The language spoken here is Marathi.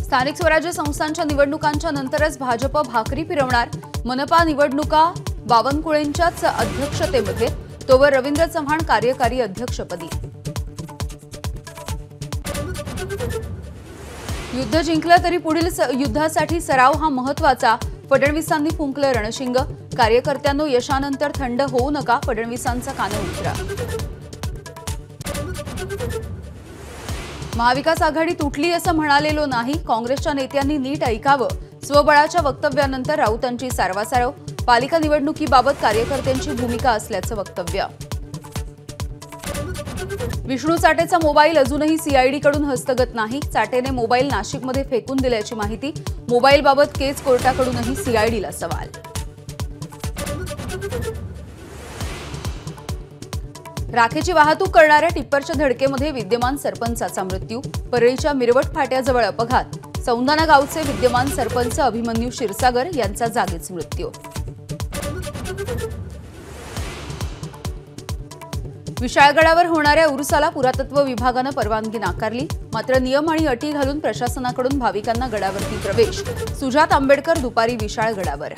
स्थानिक स्वराज्य संस्थांच्या निवडणुकांच्या नंतरच भाजप भाकरी फिरवणार। मनपा निवडणुका बावनकुळेंच्याच अध्यक्षतेमध्ये, तोवर रवींद्र चव्हाण कार्यकारी अध्यक्षपदी। युद्ध जिंकलं तरी पुढील युद्धासाठी सराव हा महत्त्वाचा। फडणवीसांनी फुंकलं रणशिंग। कार्यकर्त्यांनो, यशानंतर थंड होऊ नका, फडणवीसांचा कानउतरा। महाविकास आघाडी तुटली असं म्हणालेलो नाही, काँग्रेसच्या नेत्यांनी नीट ऐकावं। स्वबळाच्या वक्तव्यानंतर राऊतांची सारवासारव। पालिका निवडणुकीबाबत कार्यकर्त्यांची भूमिका असल्याचं वक्तव्य। विष्णू चाटेचा मोबाईल अजूनही सीआयडीकडून हस्तगत नाही। चाटेने मोबाईल नाशिकमध्ये फेकून दिल्याची माहिती। मोबाईलबाबत केस कोर्टाकडूनही सीआयडीला सवाल। राखेची वाहतूक करणाऱ्या टिप्परच्या धडकेमध्ये विद्यमान सरपंचाचा मृत्यू। परळीच्या मिरवट फाट्याजवळ अपघात। सौंदाणा गावचे विद्यमान सरपंच अभिमन्यू क्षीरसागर यांचा जागीच मृत्यू। विशाळगडावर होणाऱ्या उरुसाला पुरातत्व विभागानं परवानगी नाकारली। मात्र नियम आणि अटी घालून प्रशासनाकडून भाविकांना गडावरती प्रवेश। सुजात आंबेडकर दुपारी विशाळगडावर।